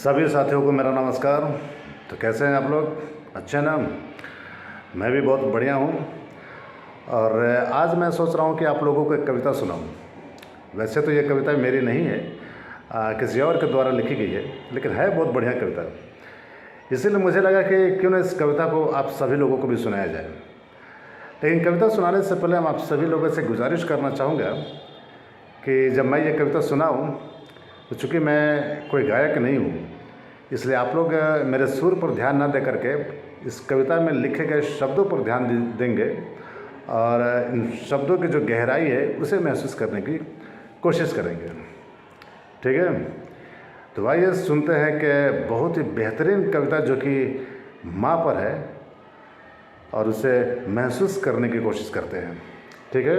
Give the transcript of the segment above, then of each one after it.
सभी साथियों को मेरा नमस्कार। तो कैसे हैं आप लोग? अच्छे ना? मैं भी बहुत बढ़िया हूँ। और आज मैं सोच रहा हूँ कि आप लोगों को एक कविता सुनाऊँ। वैसे तो ये कविता मेरी नहीं है, किसी और के द्वारा लिखी गई है, लेकिन है बहुत बढ़िया कविता। इसीलिए मुझे लगा कि क्यों ना इस कविता को आप सभी लोगों को भी सुनाया जाए। लेकिन कविता सुनाने से पहले हम आप सभी लोगों से गुजारिश करना चाहूँगा कि जब मैं ये कविता सुनाऊँ, तो चूँकि मैं कोई गायक नहीं हूँ, इसलिए आप लोग मेरे सुर पर ध्यान न दे करके इस कविता में लिखे गए शब्दों पर ध्यान देंगे और इन शब्दों की जो गहराई है उसे महसूस करने की कोशिश करेंगे। ठीक है? तो आइए सुनते हैं कि बहुत ही बेहतरीन कविता जो कि माँ पर है और उसे महसूस करने की कोशिश करते हैं। ठीक है?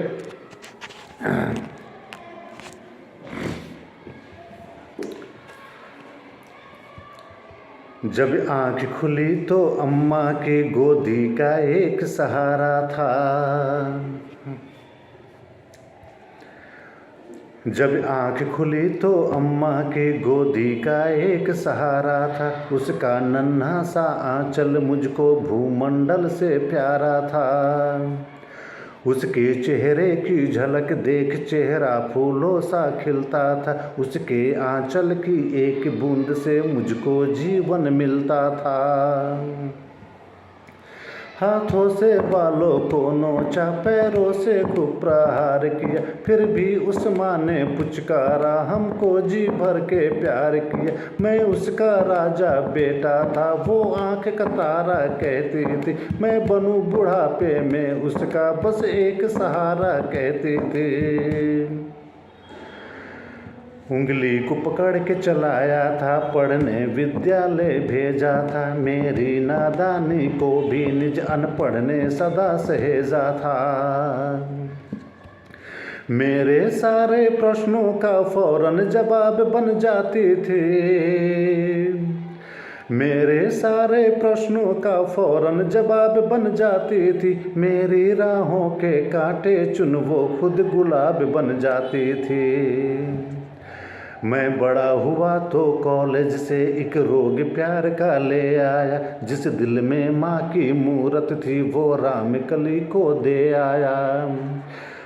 जब आँख खुली तो अम्मा के गोदी का एक सहारा था। जब आँख खुली तो अम्मा के गोदी का एक सहारा था। उसका नन्हा सा आंचल मुझको भूमंडल से प्यारा था। उसके चेहरे की झलक देख चेहरा फूलों सा खिलता था। उसके आंचल की एक बूंद से मुझको जीवन मिलता था। हाथों से बालों को नोचा, पैरों से खूब प्रहार किया, फिर भी उस माँ ने पुचकारा, हमको जी भर के प्यार किया। मैं उसका राजा बेटा था, वो आँख का तारा कहती थी। मैं बनूं बुढ़ापे में उसका बस एक सहारा कहती थी। उंगली को पकड़ के चलाया था, पढ़ने विद्यालय भेजा था। मेरी नादानी को भी निज अनपढ़ ने सदा सहेजा था। मेरे सारे प्रश्नों का फौरन जवाब बन जाती थी। मेरे सारे प्रश्नों का फौरन जवाब बन जाती थी। मेरी राहों के कांटे चुन वो खुद गुलाब बन जाती थी। मैं बड़ा हुआ तो कॉलेज से एक रोग प्यार का ले आया। जिस दिल में माँ की मूरत थी वो राम कली को दे आया।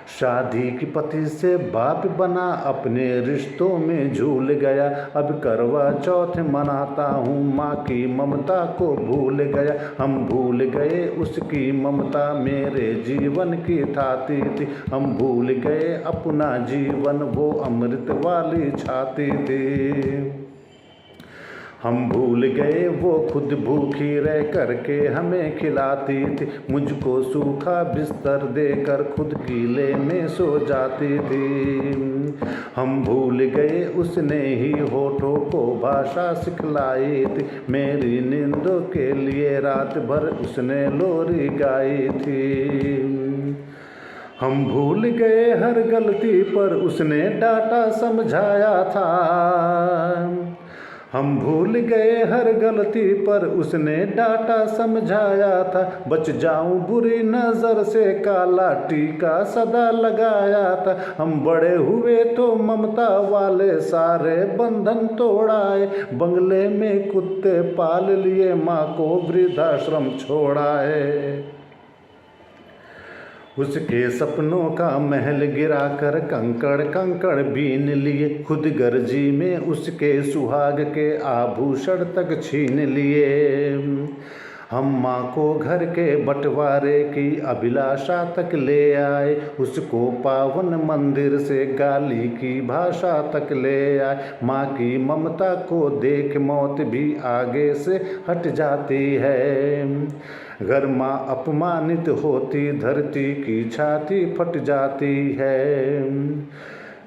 शादी की पति से बाप बना, अपने रिश्तों में झूल गया। अब करवा चौथ मनाता हूँ, माँ की ममता को भूल गया। हम भूल गए उसकी ममता मेरे जीवन की थाती थी। हम भूल गए अपना जीवन, वो अमृत वाली छाती थी। हम भूल गए वो खुद भूखी रह करके हमें खिलाती थी। मुझको सूखा बिस्तर देकर खुद गीले में सो जाती थी। हम भूल गए उसने ही होठों को भाषा सिखलाई थी। मेरी नींदों के लिए रात भर उसने लोरी गाई थी। हम भूल गए हर गलती पर उसने डांटा समझाया था। हम भूल गए हर गलती पर उसने डांटा समझाया था। बच जाऊं बुरी नज़र से काला टीका सदा लगाया था। हम बड़े हुए तो ममता वाले सारे बंधन तोड़ाए। बंगले में कुत्ते पाल लिए, माँ को वृद्धाश्रम छोड़ाए। उसके सपनों का महल गिरा कर कंकड़ कंकड़ बीन लिए। खुद गर्जी में उसके सुहाग के आभूषण तक छीन लिए। हम माँ को घर के बंटवारे की अभिलाषा तक ले आए। उसको पावन मंदिर से गाली की भाषा तक ले आए। माँ की ममता को देख मौत भी आगे से हट जाती है। घर माँ अपमानित होती, धरती की छाती फट जाती है।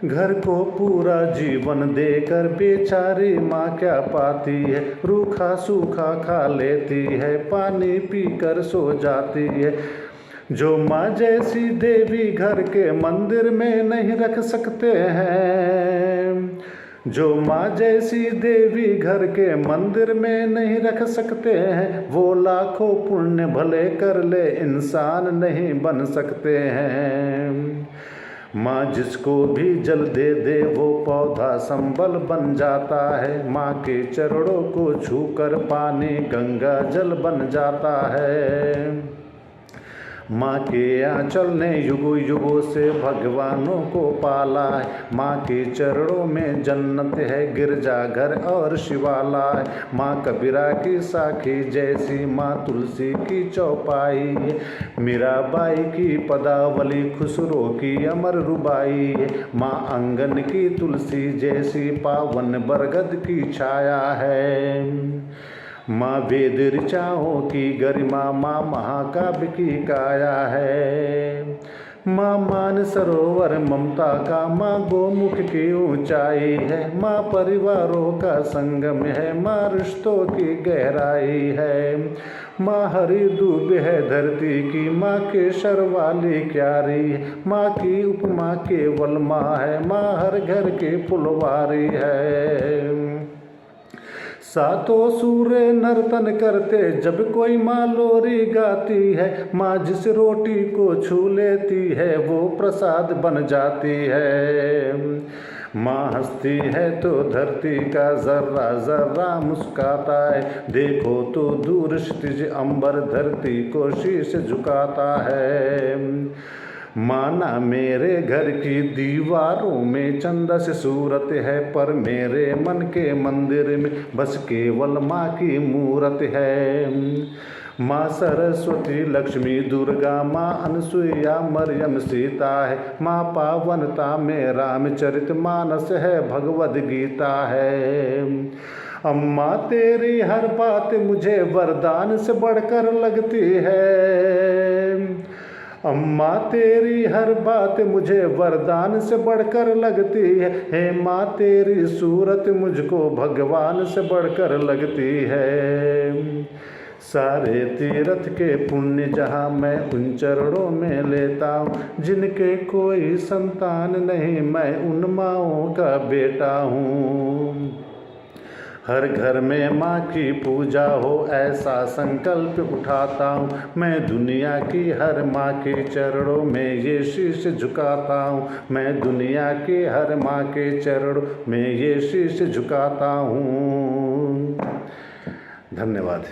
घर को पूरा जीवन देकर बेचारी माँ क्या पाती है। रूखा सूखा खा लेती है, पानी पीकर सो जाती है। जो माँ जैसी देवी घर के मंदिर में नहीं रख सकते हैं। जो माँ जैसी देवी घर के मंदिर में नहीं रख सकते हैं। वो लाखों पुण्य भले कर ले, इंसान नहीं बन सकते हैं। माँ जिसको भी जल दे दे वो पौधा संबल बन जाता है। माँ के चरणों को छूकर पानी गंगा जल बन जाता है। माँ के आंचल ने युगों युगों से भगवानों को पाला है। माँ के चरणों में जन्नत है, गिरजाघर और शिवालय। माँ कबीरा की साखी जैसी, माँ तुलसी की चौपाई है। मीराबाई की पदावली, खुसरो की अमर रुबाई है। माँ आंगन की तुलसी जैसी, पावन बरगद की छाया है। माँ वेद ऋचाओं की गरिमा, माँ महाकाव्य की काया है। माँ मान सरोवर ममता का, माँ गोमुख की ऊंचाई है। माँ परिवारों का संगम है, माँ रिश्तों की गहराई है। माँ हरी दूब है धरती की, माँ केसर वाली क्यारी है। माँ की उपमा केवल माँ है, माँ हर घर की फुलवारी है। सातों सूर्य नर्तन करते जब कोई माँ लोरी गाती है। माँ जिस रोटी को छू लेती है वो प्रसाद बन जाती है। माँ हंसती है तो धरती का जर्रा जर्रा मुस्काता है। देखो तो दूर क्षितिज अंबर धरती को शीश झुकाता है। माना मेरे घर की दीवारों में चंदा से सूरत है, पर मेरे मन के मंदिर में बस केवल माँ की मूरत है। माँ सरस्वती लक्ष्मी दुर्गा, माँ अनसुईया मरियम सीता है। माँ पावनता में रामचरित मानस है, भगवद गीता है। अम्मा तेरी हर बात मुझे वरदान से बढ़कर लगती है। अम्मा तेरी हर बात मुझे वरदान से बढ़कर लगती है। हे माँ तेरी सूरत मुझको भगवान से बढ़कर लगती है। सारे तीर्थ के पुण्य जहाँ मैं उन चरणों में लेता हूँ। जिनके कोई संतान नहीं मैं उन माँओं का बेटा हूँ। हर घर में माँ की पूजा हो ऐसा संकल्प उठाता हूँ। मैं दुनिया की हर माँ के चरणों में ये शीश झुकाता हूँ। मैं दुनिया की हर माँ के चरणों में ये शीश झुकाता हूँ। धन्यवाद।